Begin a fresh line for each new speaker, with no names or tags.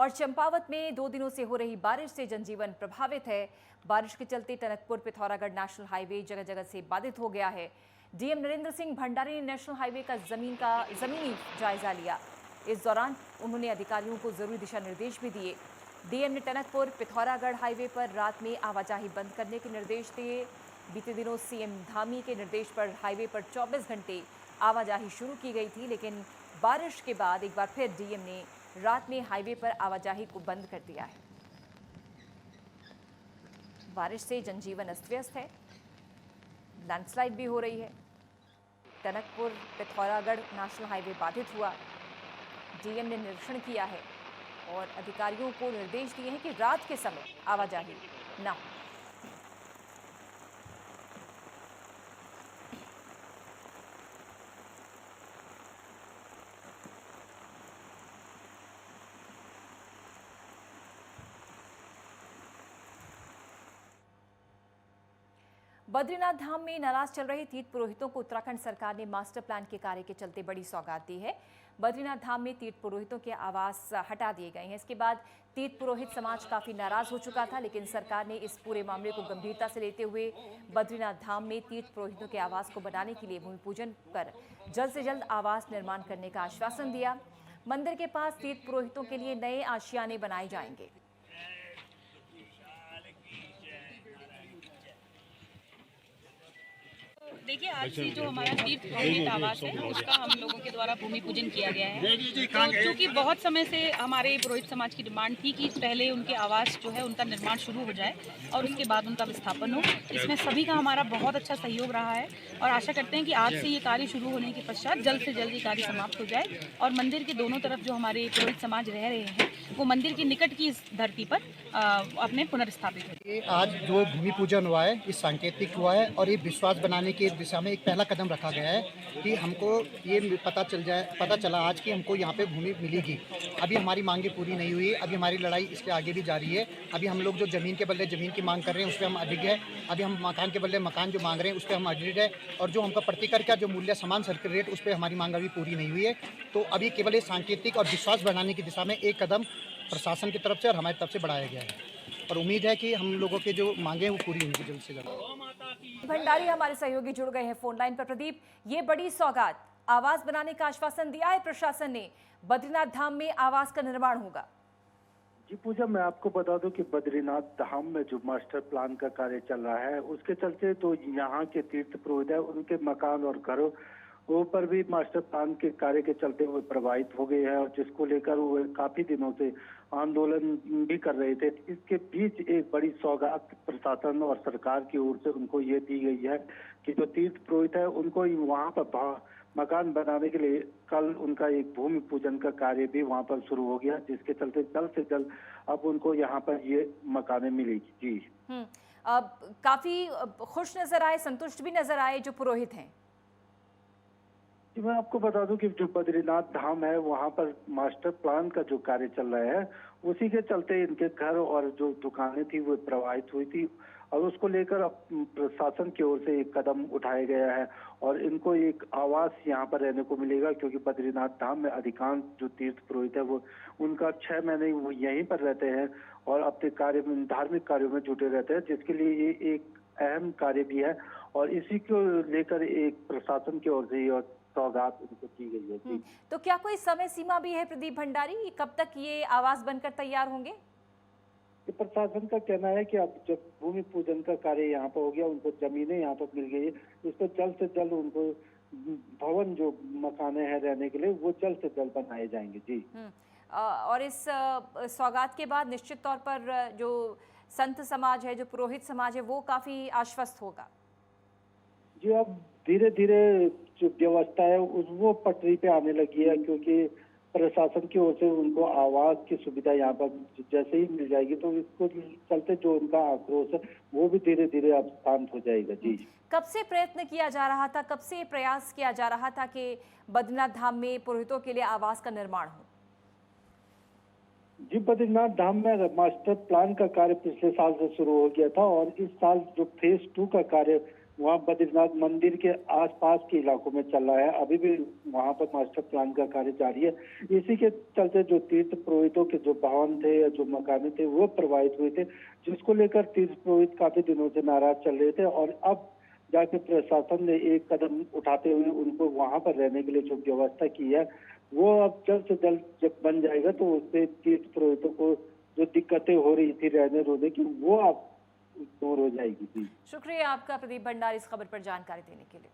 और चंपावत में 2 दिनों से हो रही बारिश से जनजीवन प्रभावित है। बारिश के चलते टनकपुर पिथौरागढ़ नेशनल हाईवे जगह जगह से बाधित हो गया है। डीएम नरेंद्र सिंह भंडारी ने नेशनल हाईवे का जमीनी जायजा लिया। इस दौरान उन्होंने अधिकारियों को जरूरी दिशा निर्देश भी दिए। डीएम ने टनकपुर पिथौरागढ़ हाईवे पर रात में आवाजाही बंद करने के निर्देश दिए। बीते दिनों सीएम धामी के निर्देश पर हाईवे पर 24 घंटे आवाजाही शुरू की गई थी, लेकिन बारिश के बाद एक बार फिर डीएम ने रात में हाईवे पर आवाजाही को बंद कर दिया है। बारिश से जनजीवन अस्त व्यस्त है, लैंडस्लाइड भी हो रही है। टनकपुर पिथौरागढ़ नेशनल हाईवे बाधित हुआ। डीएम ने निरीक्षण किया है और अधिकारियों को निर्देश दिए हैं कि रात के समय आवाजाही न हो। बद्रीनाथ धाम में नाराज चल रहे तीर्थ पुरोहितों को उत्तराखंड सरकार ने मास्टर प्लान के कार्य के चलते बड़ी सौगात दी है। बद्रीनाथ धाम में तीर्थ पुरोहितों के आवास हटा दिए गए हैं। इसके बाद तीर्थ पुरोहित समाज काफी नाराज हो चुका था, लेकिन सरकार ने इस पूरे मामले को गंभीरता से लेते हुए बद्रीनाथ धाम में तीर्थ पुरोहितों के आवास को बनाने के लिए भूमि पूजन कर जल्द से जल्द आवास निर्माण करने का आश्वासन दिया। मंदिर के पास तीर्थ पुरोहितों के लिए नए आशियाने बनाए जाएंगे।
देखिए, आज से जो हमारा तीर्थ पुरोहित आवास है उसका हम लोगों के द्वारा भूमि पूजन किया गया है। तो चूँकि बहुत समय से हमारे पुरोहित समाज की डिमांड थी कि पहले उनके आवास जो है उनका निर्माण शुरू हो जाए और उसके बाद उनका विस्थापन हो। इसमें सभी का हमारा बहुत अच्छा सहयोग रहा है और आशा करते हैं कि आज से ये कार्य शुरू होने के पश्चात जल्द से जल्द ये कार्य समाप्त हो जाए और मंदिर के दोनों तरफ जो हमारे पुरोहित समाज रह रहे हैं वो मंदिर के निकट की इस धरती पर अपने पुनर्स्थापित हो।
आज जो भूमि पूजन हुआ है ये सांकेतिक हुआ है और ये विश्वास बनाने की दिशा में एक पहला कदम रखा गया है कि हमको ये पता चला आज कि हमको यहाँ पे भूमि मिलेगी। अभी हमारी मांगे पूरी नहीं हुई, अभी हमारी लड़ाई इसके आगे भी जारी है। अभी हम लोग जो ज़मीन के बदले ज़मीन की मांग कर रहे हैं उस पर हम अडिग है। अभी हम मकान के बदले मकान जो मांग रहे हैं उस पर हम अडिग है और जो हमका प्रति एकड़ का जो मूल्य समान सर्किल रेट उस पर हमारी मांग अभी पूरी नहीं हुई है। तो अभी केवल ये सांकेतिक और विश्वास बढ़ाने की दिशा में एक कदम प्रशासन की तरफ से और हमारी तरफ से बढ़ाया गया है और उम्मीद है कि हम लोगों के जो मांगे वो पूरी होंगी जल्द से जल्द।
भंडारी हमारे सहयोगी जुड़ गए हैं फोन लाइन पर। प्रदीप, ये बड़ी सौगात, आवास बनाने का आश्वासन दिया है प्रशासन ने, बद्रीनाथ धाम में आवास का निर्माण होगा।
जी पूजा, मैं आपको बता दूं कि बद्रीनाथ धाम में जो मास्टर प्लान का कार्य चल रहा है उसके चलते तो यहाँ के तीर्थ पुरोहित है उनके मकान और घरों वो पर भी मास्टर प्लान के कार्य के चलते वो प्रभावित हो गए हैं और जिसको लेकर वो काफी दिनों से आंदोलन भी कर रहे थे। इसके बीच एक बड़ी सौगात प्रशासन और सरकार की ओर से उनको ये दी गई है कि जो तीर्थ पुरोहित है उनको वहाँ पर मकान बनाने के लिए कल उनका एक भूमि पूजन का कार्य भी वहाँ पर शुरू हो गया, जिसके चलते जल्द से जल्द अब उनको यहाँ पर ये मकाने मिलेगी। जी
काफी खुश नजर आए, संतुष्ट भी नजर आए जो पुरोहित हैं।
जी मैं आपको बता दूं कि जो बद्रीनाथ धाम है वहाँ पर मास्टर प्लान का जो कार्य चल रहा है उसी के चलते इनके घर और जो दुकानें थी वो प्रभावित हुई थी और उसको लेकर अब प्रशासन की ओर से एक कदम उठाया गया है और इनको एक आवास यहाँ पर रहने को मिलेगा, क्योंकि बद्रीनाथ धाम में अधिकांश जो तीर्थ पुरोहित है वो उनका 6 महीने वो यहीं पर रहते हैं और अपने कार्य में धार्मिक कार्यों में जुटे रहते हैं, जिसके लिए ये एक अहम कार्य भी है और इसी को लेकर एक प्रशासन की ओर से और सौगात उनको की गई है।
तो क्या कोई समय सीमा भी है प्रदीप भंडारी, कब तक ये आवास बनकर तैयार होंगे?
प्रशासन का कहना है कि अब जब भूमि पूजन का कार्य यहाँ पर हो गया, उनको जमीनें यहाँ पर मिल गई है, इस पर जल्द से जल्द उनको भवन जो मकाने हैं रहने के लिए वो जल्द से जल्द बनाए जाएंगे। जी
और इस सौगात के बाद निश्चित तौर पर जो संत समाज है, जो पुरोहित समाज है, वो काफी आश्वस्त होगा।
जी अब धीरे धीरे जो व्यवस्था है वो पटरी पे आने लगी है, क्योंकि प्रशासन की ओर से उनको आवास की सुविधा यहाँ पर जैसे ही मिल जाएगी तो इसको चलते जो उनका आक्रोश है वो भी धीरे धीरे अब शांत हो जाएगा। जी
कब से प्रयत्न किया जा रहा था, कब से प्रयास किया जा रहा था कि बद्रीनाथ धाम में पुरोहितों के लिए आवास का निर्माण हो?
जी बद्रीनाथ धाम में मास्टर प्लान का कार्य पिछले साल से शुरू हो गया था और इस साल जो फेज 2 का कार्य वहाँ बद्रीनाथ मंदिर के आसपास के इलाकों में चल रहा है। अभी भी वहाँ पर मास्टर प्लान का कार्य जारी है। इसी के चलते जो तीर्थ पुरोहितों के जो भवन थे या जो मकाने थे वो प्रभावित हुए थे, जिसको लेकर तीर्थ पुरोहित काफी दिनों से नाराज चल रहे थे और अब जाके प्रशासन ने एक कदम उठाते हुए उनको वहाँ पर रहने के लिए जो व्यवस्था की है वो अब जल्द से जल्द जब बन जाएगा तो उससे तीर्थ पुरोहितों को जो दिक्कतें हो रही थी रहने रोने की वो अब दूर हो जाएगी।
शुक्रिया आपका प्रदीप भंडारी इस खबर पर जानकारी देने के लिए।